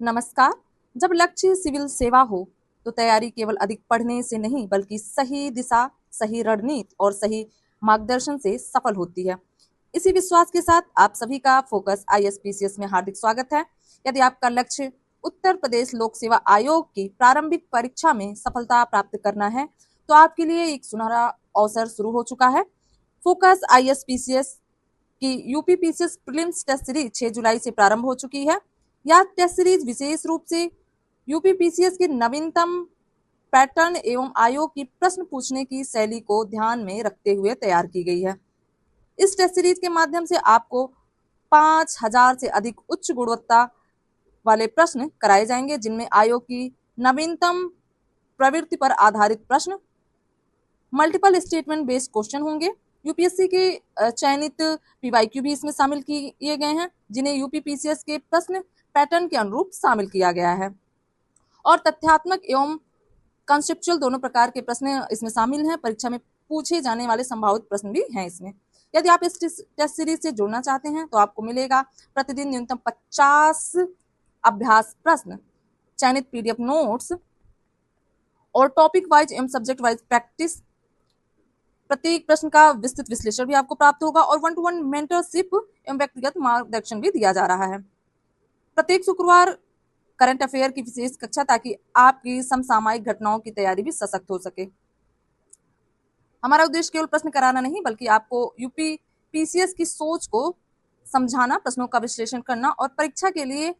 नमस्कार। जब लक्ष्य सिविल सेवा हो तो तैयारी केवल अधिक पढ़ने से नहीं बल्कि सही दिशा, सही रणनीति और सही मार्गदर्शन से सफल होती है। इसी विश्वास के साथ आप सभी का फोकस आईएसपीसीएस में हार्दिक स्वागत है। यदि आपका लक्ष्य उत्तर प्रदेश लोक सेवा आयोग की प्रारंभिक परीक्षा में सफलता प्राप्त करना है तो आपके लिए एक सुनहरा अवसर शुरू हो चुका है। फोकस आईएसपीसीएस की यूपीपीसीएस प्रीलिम्स टेस्ट सीरीज 6 जुलाई से प्रारंभ हो चुकी है। यह टेस्ट सीरीज विशेष रूप से यूपीपीसीएस के नवीनतम पैटर्न एवं आयोग की प्रश्न पूछने की शैली को ध्यान में रखते हुए तैयार की गई है। इस टेस्ट सीरीज के माध्यम से आपको 5000 से अधिक उच्च गुणवत्ता वाले प्रश्न कराए जाएंगे, जिनमें आयोग की नवीनतम प्रवृत्ति पर आधारित प्रश्न, मल्टीपल स्टेटमेंट बेस्ड क्वेश्चन होंगे। यूपीएससी के चयनित पीवाईक्यू भी इसमें शामिल किए गए हैं, जिन्हें यूपीपीसीएस के प्रश्न पैटर्न के अनुरूप शामिल किया गया है। और तथ्यात्मक एवं कॉन्सेप्चुअल दोनों प्रकार के प्रश्न इसमें शामिल हैं। परीक्षा में पूछे जाने वाले संभावित प्रश्न भी हैं इसमें। यदि आप इस टेस्ट सीरीज से जुड़ना चाहते हैं तो आपको मिलेगा प्रतिदिन न्यूनतम 50 अभ्यास प्रश्न, चयनित पीडीएफ नोट्स और टॉपिक वाइज एवं सब्जेक्ट वाइज प्रैक्टिस। प्रत्येक प्रश्न का विस्तृत विश्लेषण भी आपको प्राप्त होगा और 1-to-1 मेंटरशिप एवं व्यक्तिगत मार्गदर्शन भी दिया जा रहा है। प्रत्येक शुक्रवार करंट अफेयर की विशेष कक्षा, ताकि आपकी समसामयिक घटनाओं की तैयारी भी सशक्त हो सके। हमारा उद्देश्य केवल प्रश्न कराना नहीं बल्कि आपको यूपीपीसीएस की सोच को समझाना, प्रश्नों का विश्लेषण करना और परीक्षा के लिए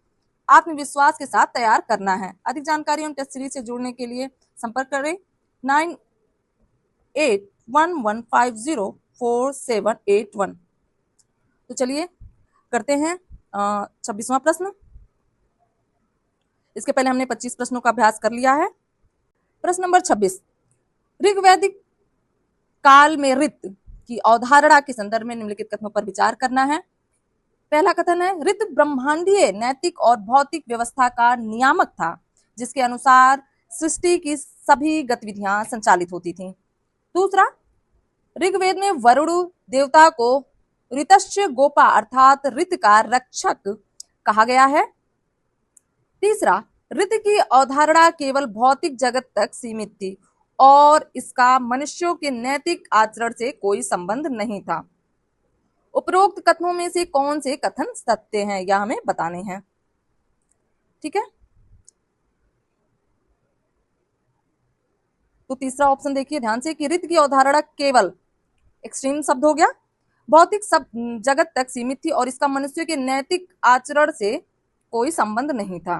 आत्मविश्वास के साथ तैयार करना है। अधिक जानकारी एवं टेस्ट सीरीज से जुड़ने के लिए संपर्क करें 9811504781। तो चलिए करते हैं 26वां प्रश्न। इसके पहले हमने 25 प्रश्नों का अभ्यास कर लिया है। प्रश्न नंबर 26, ऋग्वैदिक काल में ऋत की अवधारणा के संदर्भ में निम्नलिखित कथनों पर विचार करना है। पहला कथन है, ऋत ब्रह्मांडीय नैतिक और भौतिक व्यवस्था का नियामक था, जिसके अनुसार सृष्टि की सभी गतिविधियां संचालित होती थीं। दूसरा, ऋग्वेद में वरुण देवता को ऋतश्च गोपा अर्थात ऋत का रक्षक कहा गया है। तीसरा, ऋत की अवधारणा केवल भौतिक जगत तक सीमित थी और इसका मनुष्यों के नैतिक आचरण से कोई संबंध नहीं था। उपरोक्त कथनों में से कौन से कथन सत्य हैं, यह हमें बताने हैं। ठीक है, तो तीसरा ऑप्शन देखिए ध्यान से कि ऋत की अवधारणा केवल, एक्सट्रीम शब्द हो गया, भौतिक सब जगत तक सीमित थी और इसका मनुष्य के नैतिक आचरण से कोई संबंध नहीं था।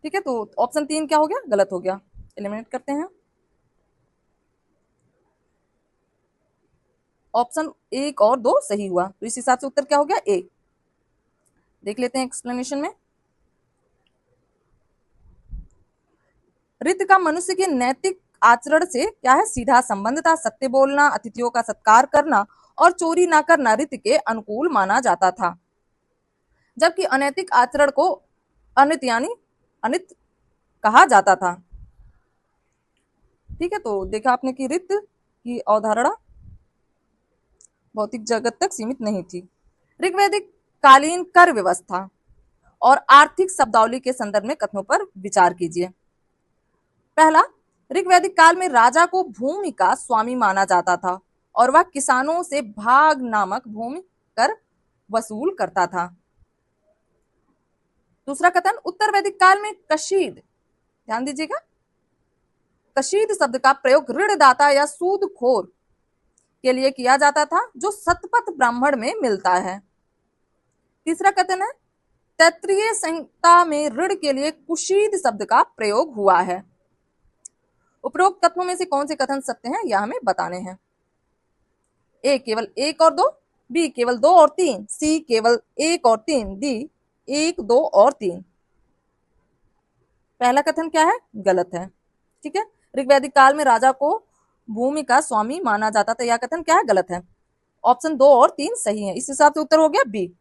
ठीक है, तो ऑप्शन 3 क्या हो गया, गलत हो गया, एलिमिनेट करते हैं। ऑप्शन 1 और 2 सही हुआ, तो इस हिसाब से उत्तर क्या हो गया, ए। देख लेते हैं एक्सप्लेनेशन में। ऋत का मनुष्य के नैतिक आचरण से क्या है, सीधा संबंध था। सत्य बोलना, अतिथियों का सत्कार करना और चोरी ना करना ऋत के अनुकूल माना जाता था, जबकि अनैतिक आचरण को अनित यानी अनित कहा जाता था। ठीक है, तो देखा आपने कि ऋत की अवधारणा भौतिक जगत तक सीमित नहीं थी। ऋग्वैदिक कालीन कर व्यवस्था और आर्थिक शब्दावली के संदर्भ में कथनों पर विचार कीजिए। पहला, ऋग्वैदिक काल में राजा को भूमि का स्वामी माना जाता था और वह किसानों से भाग नामक भूमि कर वसूल करता था। दूसरा कथन, उत्तर वैदिक काल में कशीद, ध्यान दीजिएगा, कशीद शब्द का प्रयोग ऋणदाता या सूदखोर के लिए किया जाता था, जो शतपथ ब्राह्मण में मिलता है। तीसरा कथन है, तैत्तिरीय संहिता में ऋण के लिए कुशीद शब्द का प्रयोग हुआ है। उपरोक्त कथनों में से कौन से कथन सत्य हैं, यह हमें बताने हैं। ए केवल 1 और 2, बी केवल 2 और 3, सी केवल 1 और 3, डी 1, 2 और 3। पहला कथन क्या है, गलत है। ठीक है, ऋग्वैदिक काल में राजा को भूमि का स्वामी माना जाता था, यह कथन क्या है, गलत है। ऑप्शन 2 और 3 सही है, इस हिसाब से उत्तर हो गया बी।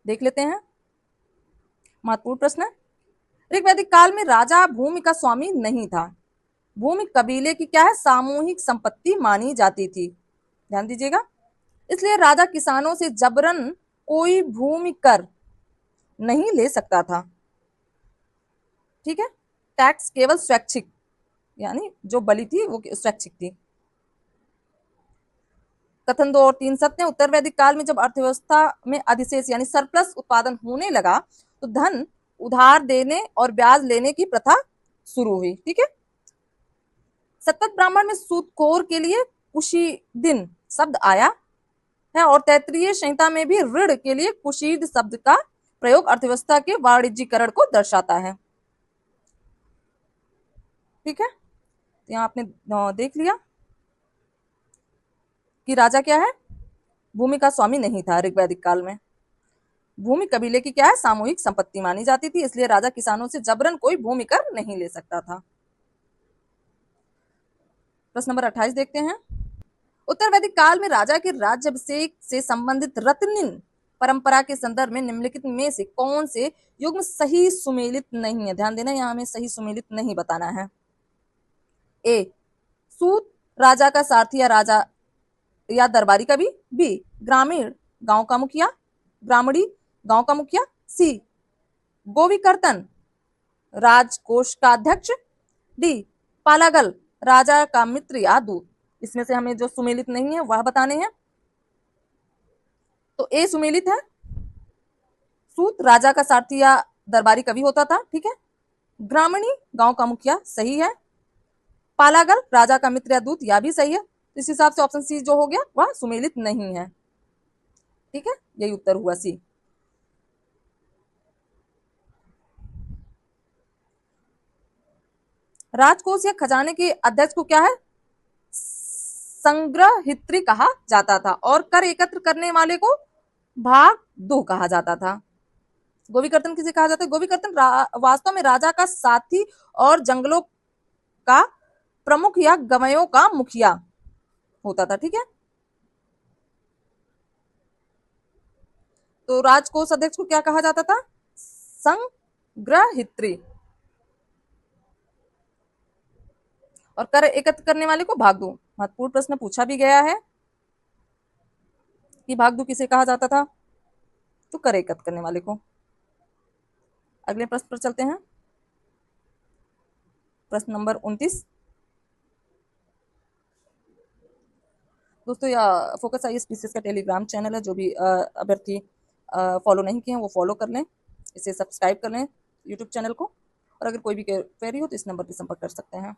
देख लेते हैं, महत्वपूर्ण प्रश्न है। ऋग्वैदिक काल में राजा भूमि का स्वामी नहीं था। भूमि कबीले की क्या है, सामूहिक संपत्ति मानी जाती थी, ध्यान दीजिएगा। इसलिए राजा किसानों से जबरन कोई भूमि कर नहीं ले सकता था। ठीक है, टैक्स केवल स्वैच्छिक, यानी जो बलि थी वो स्वैच्छिक थी। कथन 2 और 3 सत्य है। उत्तर वैदिक काल में जब अर्थव्यवस्था में अधिशेष यानी सरप्लस उत्पादन होने लगा तो धन उधार देने और ब्याज लेने की प्रथा शुरू हुई। ठीक है, सतपथ ब्राह्मण में सूदखोर के लिए कुशीदिन शब्द आया है और तैत्तिरीय संहिता में भी ऋण के लिए कुशीद शब्द का प्रयोग अर्थव्यवस्था के वाणिज्यीकरण को दर्शाता है। ठीक है, तो यहाँ आपने देख लिया कि राजा क्या है, भूमि का स्वामी नहीं था। ऋग्वैदिक काल में भूमि कबीले की क्या है, सामूहिक संपत्ति मानी जाती थी, इसलिए राजा किसानों से जबरन कोई भूमि कर नहीं ले सकता था। प्रश्न नंबर 28 देखते हैं। उत्तर वैदिक काल में राजा के राज्याभिषेक से संबंधित रत्निन परंपरा के संदर्भ में निम्नलिखित में से कौन से युग्म सही सुमेलित नहीं है? ध्यान देना, यहाँ हमें सही सुमेलित नहीं बताना है। ए, सूत राजा का सारथी या राजा या दरबारी कवि। बी, ग्रामीण गांव का मुखिया, ग्रामीणी गांव का मुखिया। सी, गोविकर्तन राजकोष का अध्यक्ष। डी, पालागल राजा का मित्र या दूत। इसमें से हमें जो सुमेलित नहीं है वह बताने हैं। तो ए सुमेलित है, सूत राजा का सारथी या दरबारी कवि होता था। ठीक है, ग्रामीणी गांव का मुखिया सही है, पालागल राजा का मित्र या दूत या भी सही है। इस हिसाब से ऑप्शन सी जो हो गया वह सुमेलित नहीं है। ठीक है, यही उत्तर हुआ सी। राजकोष या खजाने के अध्यक्ष को क्या है, संग्रहित्री कहा जाता था और कर एकत्र करने वाले को भाग दो कहा जाता था। गोविकर्तन किसे कहा जाता है? गोविकर्तन वास्तव में राजा का साथी और जंगलों का प्रमुख या गवयों का मुखिया होता था। ठीक है, तो राजकोष अध्यक्ष को क्या कहा जाता था? संग्रहित्री। और कर एकत्र करने वाले को भागदू। महत्वपूर्ण प्रश्न पूछा भी गया है कि भागदू किसे कहा जाता था, तो कर एकत्र करने वाले को। अगले प्रश्न पर चलते हैं। प्रश्न नंबर 29। दोस्तों, यह फोकस आईएएस पीसीएस का टेलीग्राम चैनल है। जो भी अभ्यर्थी फॉलो नहीं किए हैं वो फॉलो कर लें, इसे सब्सक्राइब कर लें यूट्यूब चैनल को। और अगर कोई भी क्वेरी हो तो इस नंबर पर संपर्क कर सकते हैं।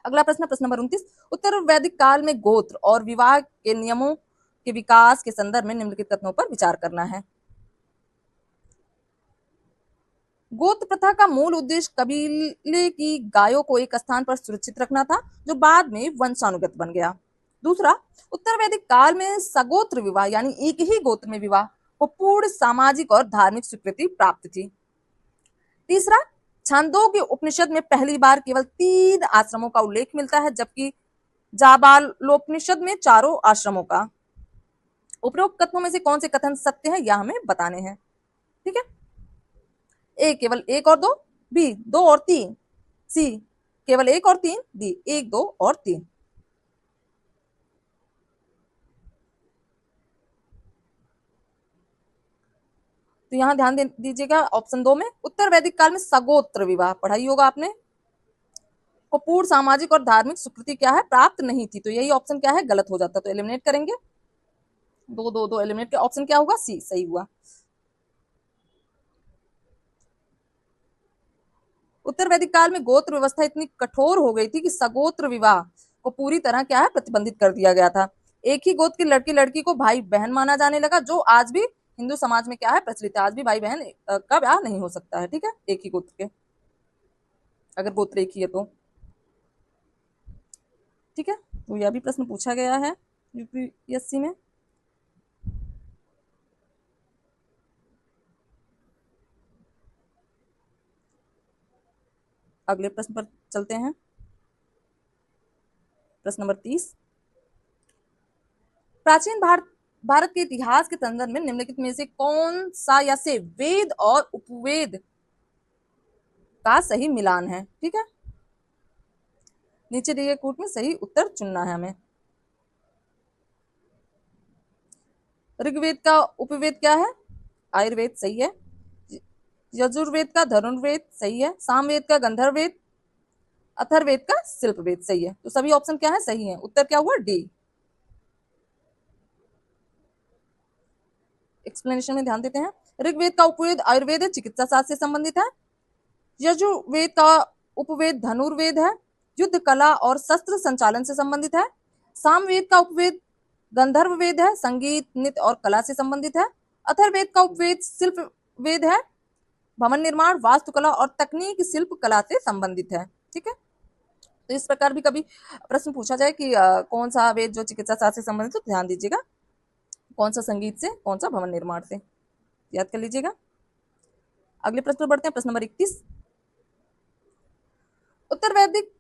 अगला प्रश्न, प्रश्न नंबर 29। उत्तर वैदिक काल में गोत्र और विवाह के नियमों के विकास के संदर्भ में निम्नलिखित कथनों पर विचार करना है। गोत्र प्रथा का मूल उद्देश्य कबीले की गायों को एक स्थान पर सुरक्षित रखना था, जो बाद में वंशानुगत बन गया। दूसरा, उत्तर वैदिक काल में सगोत्र विवाह यानी एक ही गोत्र में विवाह को पूर्ण सामाजिक और धार्मिक स्वीकृति प्राप्त थी। तीसरा, छांदोग्य उपनिषद में पहली बार केवल 3 आश्रमों का उल्लेख मिलता है, जबकि जाबालोपनिषद में 4 आश्रमों का। उपरोक्त कथनों में से कौन से कथन सत्य हैं यह हमें बताने हैं। ठीक है, ए, केवल 1 और 2। बी, 2 और 3। सी, केवल 1 और 3। डी, 1, 2 और 3। तो यहां ध्यान दीजिएगा ऑप्शन 2 में उत्तर वैदिक काल में सगोत्र विवाह पढ़ाई होगा आपने को पूर्ण सामाजिक और धार्मिक स्वीकृति क्या है, प्राप्त नहीं थी। तो यही ऑप्शन क्या है, गलत हो जाता। तो एलिमिनेट करेंगे, 2, 2, 2 एलिमिनेट के ऑप्शन क्या होगा, सी सही हुआ। उत्तर वैदिक काल में गोत्र व्यवस्था इतनी कठोर हो गई थी कि सगोत्र विवाह को पूरी तरह क्या है, प्रतिबंधित कर दिया गया था। एक ही गोत्र की लड़की लड़की को भाई बहन माना जाने लगा, जो आज भी हिंदू समाज में क्या है, प्रचलित है। आज भी भाई बहन का ब्याह नहीं हो सकता है। ठीक है, एक ही गोत्र के, अगर गोत्र एक ही है तो। ठीक है, तो यह भी प्रश्न पूछा गया है यूपीएससी में। अगले प्रश्न पर चलते हैं। प्रश्न नंबर 30। प्राचीन भारत के इतिहास के संदर्भ में निम्नलिखित में से कौन सा या से वेद और उपवेद का सही मिलान है। ठीक है, नीचे दिए कूट में सही उत्तर चुनना है हमें। ऋग्वेद का उपवेद क्या है, आयुर्वेद सही है। यजुर्वेद का धनुर्वेद सही है, सामवेद का गंधर्ववेद, अथर्ववेद का शिल्पवेद सही है। तो सभी ऑप्शन क्या है, सही है। उत्तर क्या हुआ, डी। एक्सप्लेनेशन में ध्यान देते हैं। ऋग्वेद का उपवेद आयुर्वेद चिकित्सा शास्त्र से संबंधित है। यजुर्वेद का उपवेद धनुर्वेद है, युद्ध कला और शस्त्र संचालन से संबंधित है। सामवेद का उपवेद गंधर्व वेद है, संगीत नृत्य और कला से संबंधित है। अथर्ववेद का उपवेद शिल्प वेद है, भवन निर्माण वास्तुकला और तकनीक शिल्प कला से संबंधित है। ठीक है, तो इस प्रकार भी कभी प्रश्न पूछा जाए कि कौन सा वेद जो चिकित्सा शास्त्र से संबंधित, तो ध्यान दीजिएगा कौन सा संगीत से, कौन सा भवन निर्माण से, याद कर लीजिएगा। अगले प्रश्न पर बढ़ते हैं, प्रश्न नंबर 31। उत्तर वैदिक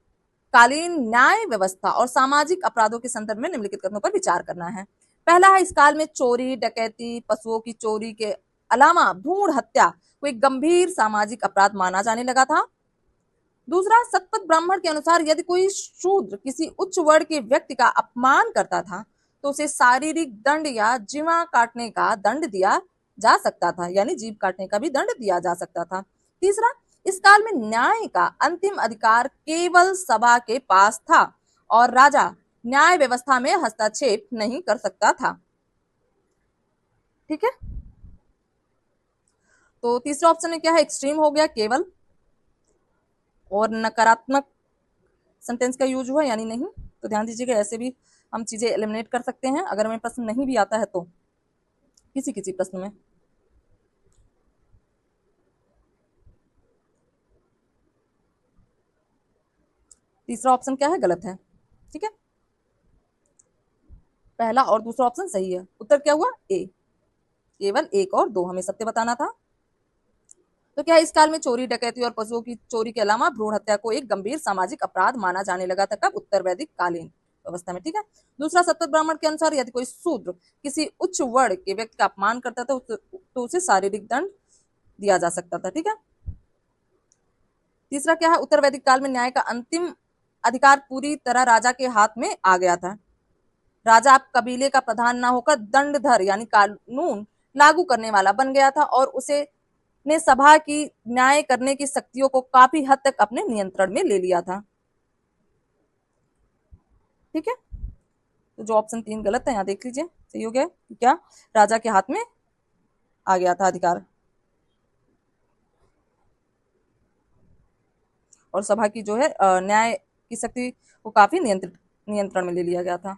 कालीन न्याय व्यवस्था और सामाजिक अपराधों के संदर्भ में निम्नलिखित कथनों पर विचार करना है। पहला है, इस काल में चोरी डकैती पशुओं की चोरी के अलावा भ्रूण हत्या को एक गंभीर सामाजिक अपराध माना जाने लगा था। दूसरा, सतपथ ब्राह्मण के अनुसार यदि कोई शूद्र किसी उच्च वर्ण के व्यक्ति का अपमान करता था तो उसे शारीरिक दंड या जीवा काटने का दंड दिया जा सकता था, यानी जीभ काटने का भी दंड दिया जा सकता था। तीसरा, इस काल में न्याय का अंतिम अधिकार केवल सभा के पास था और राजा न्याय व्यवस्था में हस्तक्षेप नहीं कर सकता था। ठीक है, तो तीसरा ऑप्शन में क्या है, एक्सट्रीम हो गया केवल, और नकारात्मक सेंटेंस का यूज हुआ यानी नहीं। तो ध्यान दीजिएगा, ऐसे भी हम चीजें एलिमिनेट कर सकते हैं अगर हमें प्रश्न नहीं भी आता है तो, किसी किसी प्रश्न में। तीसरा ऑप्शन क्या है, गलत है। ठीक है, पहला और दूसरा ऑप्शन सही है। उत्तर क्या हुआ, ए। केवल 1 और 2 हमें सत्य बताना था। तो क्या इस काल में चोरी डकैती और पशुओं की चोरी के अलावा भ्रूण हत्या को एक गंभीर सामाजिक अपराध माना जाने लगा था, कब, उत्तर वैदिक कालीन व्यवस्था में। ठीक है, दूसरा, सतपथ ब्राह्मण के अनुसार यदि कोई शूद्र किसी उच्च वर्ण के व्यक्ति का अपमान करता था तो उसे शारीरिक दंड दिया जा सकता था। ठीक है, तीसरा क्या है, उत्तर वैदिक काल में न्याय का अंतिम अधिकार पूरी तरह राजा के हाथ में आ गया था। राजा अब कबीले का प्रधान न होकर दंडधर यानी कानून लागू करने वाला बन गया था और उसे ने सभा की न्याय करने की शक्तियों को काफी हद तक अपने नियंत्रण में ले लिया था। ठीक है, तो जो ऑप्शन 3 गलत है, यहाँ देख लीजिए, सही हो गया, क्या राजा के हाथ में आ गया था अधिकार और सभा की जो है न्याय की शक्ति को काफी नियंत्रण में ले लिया गया था।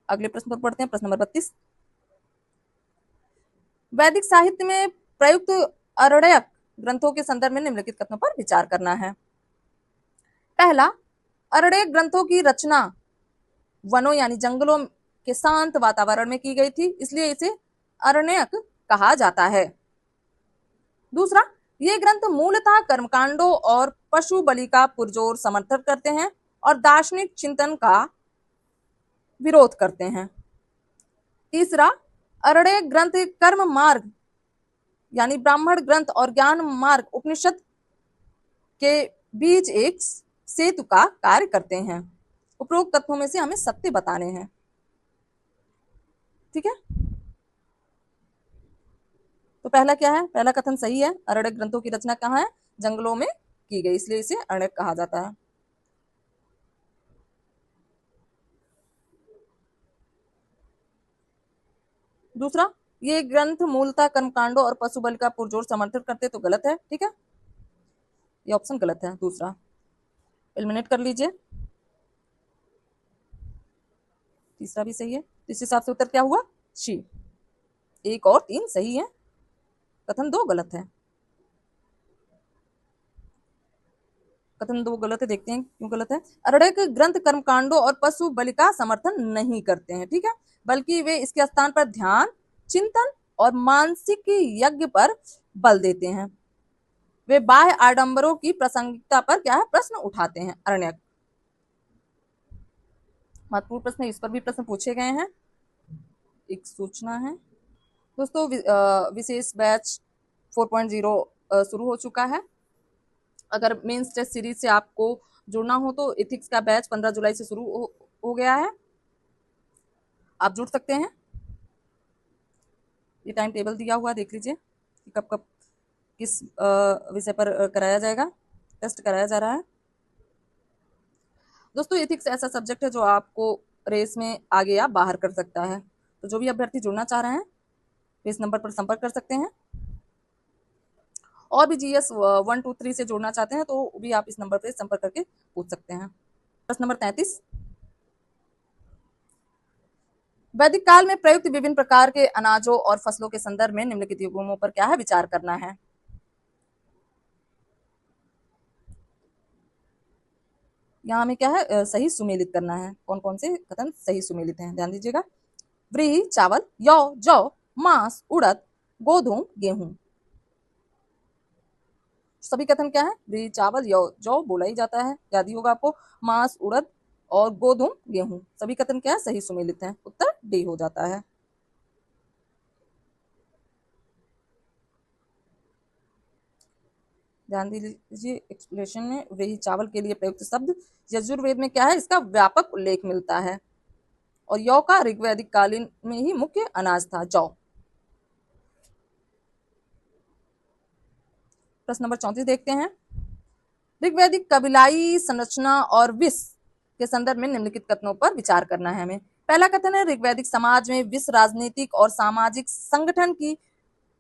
अगले प्रश्न पर पढ़ते हैं, प्रश्न नंबर 32। वैदिक साहित्य में प्रयुक्त अरण्यक ग्रंथों के संदर्भ में निम्नलिखित कथनों पर विचार करना है। पहला, अरण्यक ग्रंथों की रचना वनों यानी जंगलों के शांत वातावरण में की गई थी, इसलिए इसे अरण्यक कहा जाता है। दूसरा, ये ग्रंथ मूलतः कर्मकांडों और पशु बलि का पुरजोर समर्थन करते हैं और दार्शनिक चिंतन का विरोध करते हैं। तीसरा, अरण्यक ग्रंथ कर्म मार्ग यानी ब्राह्मण ग्रंथ और ज्ञान मार्ग उपनिषद के बीच एक सेतु का कार्य करते हैं। उपरोक्त तत्वों में से हमें सत्य बताने हैं। ठीक है, तो पहला क्या है, पहला कथन सही है, अरण्यक ग्रंथों की रचना कहाँ है, जंगलों में की गई, इसलिए इसे अरण्यक कहा जाता है। दूसरा, ये ग्रंथ मूलतः कर्मकांडों और पशु बल का पुरजोर समर्थन करते, तो गलत है। ठीक है, ये ऑप्शन गलत है, दूसरा एलिमिनेट कर लीजिए। तीसरा भी सही है, तो इस हिसाब से उत्तर क्या हुआ, सी। 1 और 3 सही है, कथन 2 गलत है। कथन 2 गलत है, देखते हैं क्यों गलत है। अरण्यक ग्रंथ कर्मकांडों और पशु बलि का समर्थन नहीं करते हैं, ठीक है, बल्कि वे इसके स्थान पर ध्यान, चिंतन और मानसिक यज्ञ पर बल देते हैं। वे बाह्य आडंबरों की प्रासंगिकता पर क्या है, प्रश्न उठाते हैं। अरण्यक महत्वपूर्ण प्रश्न है, इस पर भी प्रश्न पूछे गए हैं। एक सूचना है दोस्तों, विशेष बैच 4.0 शुरू हो चुका है। अगर मेंस टेस्ट सीरीज से आपको जुड़ना हो तो एथिक्स का बैच 15 जुलाई से शुरू हो गया है, आप जुड़ सकते हैं। ये टाइम टेबल दिया हुआ देख लीजिए कि कब कब किस विषय पर कराया जाएगा, टेस्ट कराया जा रहा है। दोस्तों एथिक्स ऐसा सब्जेक्ट है जो आपको रेस में आगे या बाहर कर सकता है। तो जो भी अभ्यर्थी जुड़ना चाह रहे हैं तो इस नंबर पर संपर्क कर सकते हैं। और भी जीएस 1 2 3 से जोड़ना चाहते हैं तो भी आप इस नंबर पर संपर्क करके पूछ सकते हैं। प्रश्न नंबर 33, वैदिक काल में प्रयुक्त विभिन्न प्रकार के अनाजों और फसलों के संदर्भ में निम्नलिखित युग्मों पर क्या है विचार करना है। यहाँ हमें क्या है सही सुमेलित करना है। कौन कौन से कथन सही सुमेलित हैं, ध्यान दीजिएगा। व्रीहि चावल, यौ जौ, मांस उड़द, गोधूम गेहूं। सभी कथन क्या है, व्रीहि चावल यौ जौ बोला ही जाता है, याद ही होगा आपको। मांस उड़द और गोधूम गेहूं, सभी कथन क्या है सही सुमेलित हैं। उत्तर डी हो जाता है। ध्यान दीजिए एक्सप्लेनेशन में व्रीहि चावल के लिए प्रयुक्त शब्द यजुर्वेद में क्या है, इसका व्यापक उल्लेख मिलता है। और यौ का ऋग्वैदिक कालीन में ही मुख्य अनाज था, जौ। प्रश्न नंबर 34 देखते हैं। ऋग्वैदिक कबीलाई संरचना और विष के संदर्भ में निम्नलिखित कथनों पर विचार करना है हमें। पहला कथन है, ऋग्वैदिक समाज में विष राजनीतिक और सामाजिक संगठन की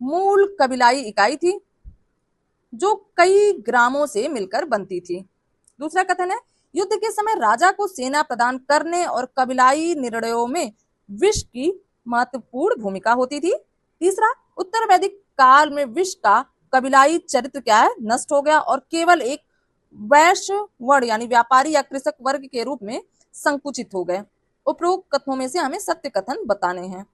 मूल कबीलाई इकाई थी जो कई ग्रामों से मिलकर बनती थी। दूसरा कथन है, युद्ध के समय राजा को सेना प्रदान करने और कबीलाई निर्णयों में विष की महत्वपूर्ण भूमिका होती थी। तीसरा, उत्तर वैदिक काल में विष का कबीलाई चरित्र क्या है नष्ट हो गया और केवल एक वैश्य वर्ण यानी व्यापारी या कृषक वर्ग के रूप में संकुचित हो गए। उपरोक्त कथनों में से हमें सत्य कथन बताने हैं।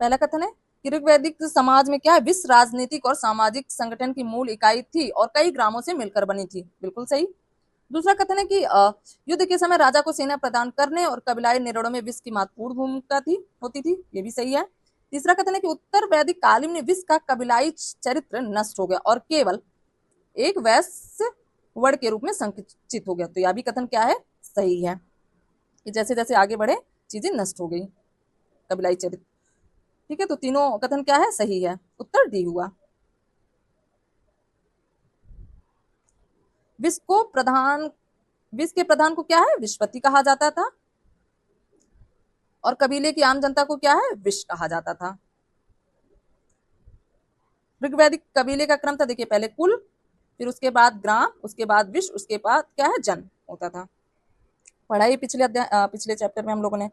पहला कथन है कि ऋग्वैदिक समाज में क्या है, विष राजनीतिक और सामाजिक संगठन की मूल इकाई थी और कई ग्रामों से मिलकर बनी थी, बिल्कुल सही। दूसरा कथन है कि युद्ध के समय राजा को सेना प्रदान करने और कबीलाई निर्णयों में विष की महत्वपूर्ण भूमिका होती थी, ये भी सही है। तीसरा कथन है कि उत्तर वैदिक काल में विष का कबीलाई चरित्र नष्ट हो गया और केवल एक वैश्य वर्ण के रूप में संकुचित हो गया। तो यह भी कथन क्या है सही है कि जैसे जैसे आगे बढ़े चीजें नष्ट हो गई, कबीलाई चरित्र। ठीक है, तो तीनों कथन क्या है सही है, उत्तर डी हुआ। विष के प्रधान को क्या है विषपति कहा जाता था और कबीले की आम जनता को क्या है विष कहा जाता था। ऋग्वैदिक कबीले का क्रम था, देखिए पहले कुल, फिर उसके बाद ग्राम, उसके बाद विष, उसके बाद क्या है जन होता था। पढ़ाई पिछले चैप्टर में हम लोगों ने।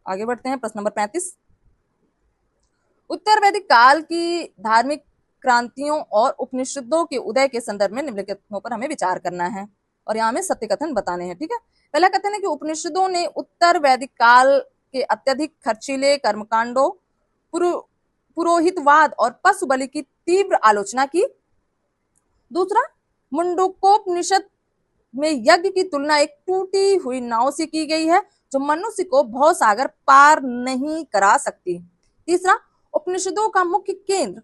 आगे बढ़ते हैं, प्रश्न नंबर 35। उत्तर वैदिक काल की धार्मिक क्रांतियों और उपनिषदों के उदय के संदर्भ में निम्नलिखित कथनों पर हमें विचार करना है और यहाँ हमें सत्य कथन बताने हैं। ठीक है, पहला कथन है कि उपनिषदों ने उत्तर वैदिक काल के अत्यधिक खर्चीले कर्मकांडों, पुरोहितवाद और पशु बलि की तीव्र आलोचना की। दूसरा, मुंडकोपनिषद में यज्ञ की तुलना एक टूटी हुई नाव से की गई है जो मनुष्य को भवसागर पार नहीं करा सकती। तीसरा, उपनिषदों का मुख्य केंद्र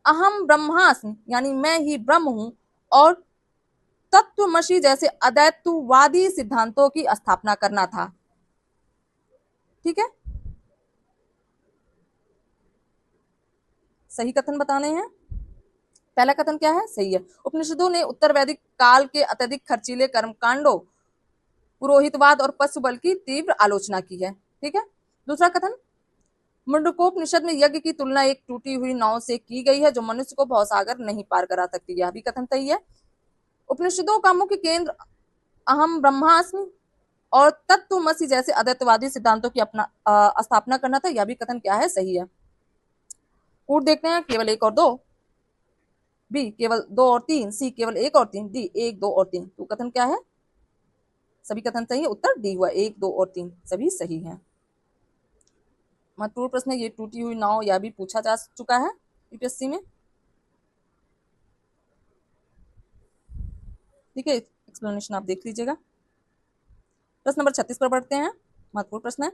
अहम ब्रह्मास्मि यानी मैं ही ब्रह्म हूं और तत्वमसि जैसे अद्वैतवादी सिद्धांतों की स्थापना करना था। ठीक है, सही कथन बताने हैं। पहला कथन क्या है सही है, उपनिषदों ने उत्तर वैदिक काल के अत्यधिक खर्चीले कर्मकांडों, पुरोहितवाद और पशु बल की तीव्र आलोचना की है। ठीक है, दूसरा कथन, मुंडकोपनिषद में यज्ञ की तुलना एक टूटी हुई नाव से की गई है जो मनुष्य को भवसागर नहीं पार करा सकती, यह भी कथन सही है। उपनिषदों का मुख्य केंद्र अहम ब्रह्मास्मि और तत्वमसि जैसे अद्वैतवादी सिद्धांतों की स्थापना करना था, यह भी कथन क्या है सही है। कूट देखते हैं, केवल 1 और 2, बी केवल 2 और 3, सी केवल 1 और 3, डी 1 2 और 3। तो कथन क्या है, सभी कथन सही है, उत्तर डी हुआ, 1 2 और 3 सभी सही है। महत्वपूर्ण प्रश्न है, ये टूटी हुई नाव यह भी पूछा जा चुका है यूपीएससी में। ठीक है, एक्सप्लेनेशन आप देख लीजिएगा। प्रश्न नंबर 36 पर बढ़ते हैं, महत्वपूर्ण प्रश्न है।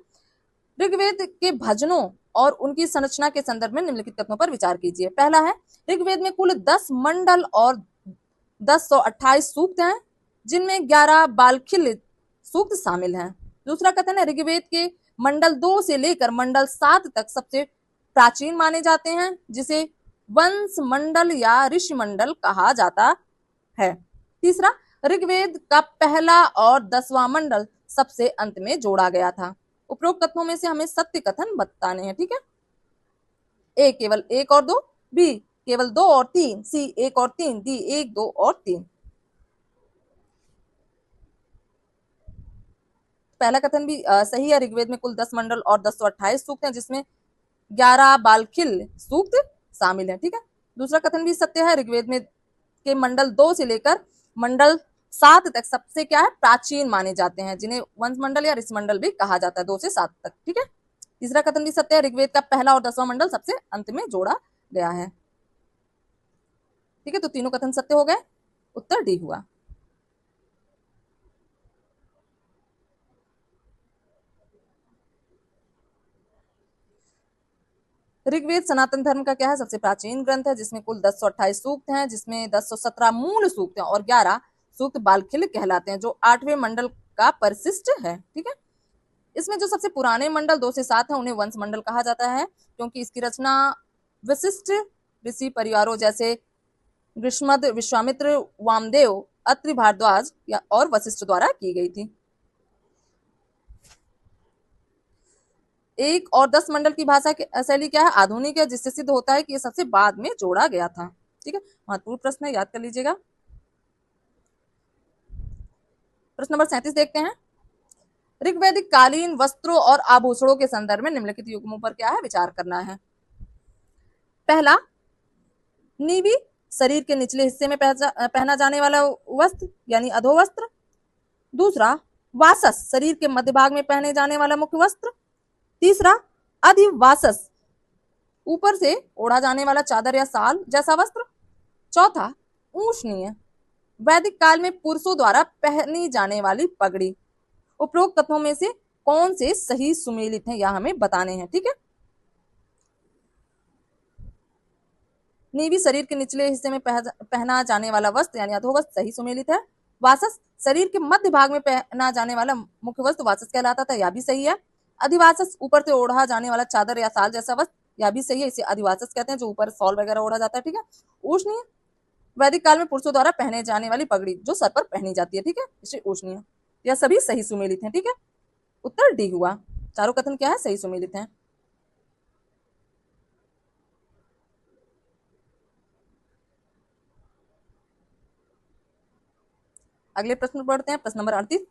ऋग्वेद के भजनों और उनकी संरचना के संदर्भ में निम्नलिखित कथनों पर विचार कीजिए। पहला है, ऋग्वेद में कुल 10 मंडल और 1028 सूक्त हैं जिनमें 11 बालखिल सूक्त शामिल हैं। दूसरा कथन है ऋग्वेद के मंडल 2 से लेकर मंडल 7 तक सबसे प्राचीन माने जाते हैं, जिसे वंश मंडल या ऋषि मंडल कहा जाता है। तीसरा, ऋग्वेद का पहला और 10वां मंडल सबसे अंत में जोड़ा गया था। उपरोक्त कथनों में से हमें सत्य कथन बताने हैं, ठीक है। ए केवल 1 और 2, बी केवल 2 और 3, सी 1 और 3, डी 1, 2 और 3। पहला कथन भी सही है। ऋग्वेद में कुल 10 मंडल और 1028 सूक्त हैं, जिसमें 11 बालखिल सूक्त शामिल है, ठीक है। दूसरा कथन भी सत्य है। ऋग्वेद में के मंडल 2 से लेकर मंडल 7 तक सबसे क्या है, प्राचीन माने जाते हैं, जिन्हें वंश मंडल या ऋषि मंडल भी कहा जाता है, 2 से 7 तक, ठीक है। तीसरा कथन भी सत्य है। ऋग्वेद का पहला और 10वां मंडल सबसे अंत में जोड़ा गया है, ठीक है। तो तीनों कथन सत्य हो गए, उत्तर डी हुआ। ऋग्वेद सनातन धर्म का क्या है, सबसे प्राचीन ग्रंथ है, जिसमें कुल 1028 सूक्त हैं, जिसमें 1017 मूल सूक्त हैं और 11 सूक्त बालखिल कहलाते हैं, जो 8वें मंडल का परिशिष्ट है, ठीक है। इसमें जो सबसे पुराने मंडल 2 से 7 है, उन्हें वंश मंडल कहा जाता है, क्योंकि इसकी रचना विशिष्ट ऋषि परिवारों जैसे ग्रीष्मद, विश्वामित्र, वामदेव, अत्रि, भारद्वाज और वशिष्ठ द्वारा की गई थी। 1 और 10 मंडल की भाषा की शैली क्या है, आधुनिक है, जिससे सिद्ध होता है कि ये सबसे बाद में जोड़ा गया था, ठीक है। महत्वपूर्ण प्रश्न है, याद कर लीजिएगा। प्रश्न नंबर 37 देखते हैं। ऋग्वैदिक कालीन वस्त्रों और आभूषणों के संदर्भ में निम्नलिखित युग्मों पर क्या है, विचार करना है। पहला, नीवी, शरीर के निचले हिस्से में पहना जाने वाला वस्त्र यानी अधोवस्त्र। दूसरा, वासस, शरीर के मध्य भाग में पहने जाने वाला मुख्य वस्त्र। तीसरा, अधिवासस, ऊपर से ओढ़ा जाने वाला चादर या साल जैसा वस्त्र। चौथा, ऊष्णीय, वैदिक काल में पुरुषों द्वारा पहनी जाने वाली पगड़ी। उपरोक्त कथनों में से कौन से सही सुमेलित हैं, यह हमें बताने हैं, ठीक है। नीवी, शरीर के निचले हिस्से में पहना जाने वाला वस्त्र यानी अधोवस्त्र, सही सुमेलित है। वासस, शरीर के मध्य भाग में पहना जाने वाला मुख्य वस्त्र वासस कहलाता था, यह भी सही है। अधिवासस, ऊपर से ओढ़ा जाने वाला चादर या साल जैसा वस्त्र, यह भी सही है, इसे अधिवासस कहते हैं, जो ऊपर सॉल वगैरह ओढ़ा जाता है, ठीक है। उष्णीय, वैदिक काल में पुरुषों द्वारा पहने जाने वाली पगड़ी जो सर पर पहनी जाती है, ठीक है, इसे उष्णीय। यह सभी सही सुमेलित हैं, ठीक है। उत्तर डी हुआ। चारों कथन क्या है, सही सुमेलित हैं। अगले प्रश्न पढ़ते हैं, प्रश्न नंबर 38।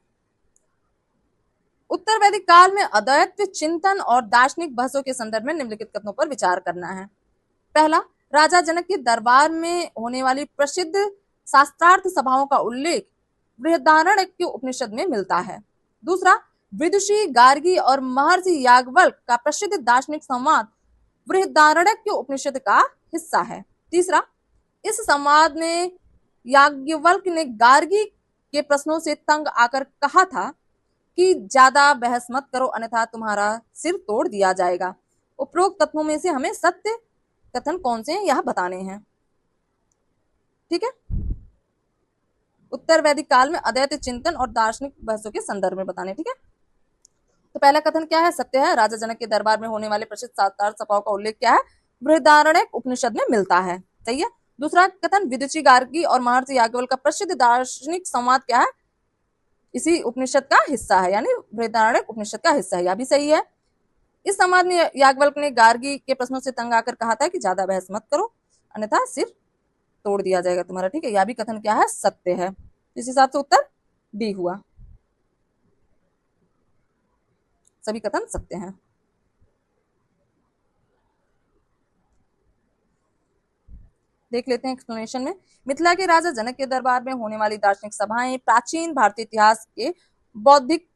उत्तर वैदिक काल में अद्वैत चिंतन और दार्शनिक बहसों के संदर्भ में निम्नलिखित कथनों पर विचार करना है। पहला, राजा जनक के दरबार में होने वाली प्रसिद्ध शास्त्रार्थ सभाओं का उल्लेख बृहदारण्यक उपनिषद में मिलता है। दूसरा, विदुषी गार्गी और महर्षि याज्ञवल्क्य का प्रसिद्ध दार्शनिक संवाद बृहदारण्यक उपनिषद का हिस्सा है। तीसरा, इस संवाद में याज्ञवल्क्य ने गार्गी के प्रश्नों से तंग आकर कहा था कि ज्यादा बहस मत करो, अन्यथा तुम्हारा सिर तोड़ दिया जाएगा। उपरोक्त कथनों में से हमें सत्य कथन कौन से हैं, यह बताने हैं, ठीक है। उत्तर वैदिक काल में अद्वैत चिंतन और दार्शनिक बहसों के संदर्भ में बताने, ठीक है। तो पहला कथन क्या है, सत्य है। राजा जनक के दरबार में होने वाले प्रसिद्ध शास्त्रार्थ सभाओं का उल्लेख क्या है, बृहदारण्यक उपनिषद में मिलता है, सही है। दूसरा कथन, विदुषी गार्गी और महर्षि याज्ञवल्क्य का प्रसिद्ध दार्शनिक संवाद क्या है, इसी उपनिषद का हिस्सा है, यानी बृहदारण्यक उपनिषद का हिस्सा है, यह भी सही है। इस संवाद में याज्ञवल्क्य ने गार्गी के प्रश्नों से तंग आकर कहा था कि ज्यादा बहस मत करो, अन्यथा सिर तोड़ दिया जाएगा तुम्हारा, ठीक है। यह भी कथन क्या है, सत्य है। इस हिसाब से उत्तर डी हुआ, सभी कथन सत्य हैं। देख लेते हैं एक्सप्लेनेशन में। मिथिला के राजा जनक के दरबार में होने वाली दार्शनिक सभाएं प्राचीन भारतीय इतिहास के बौद्धिक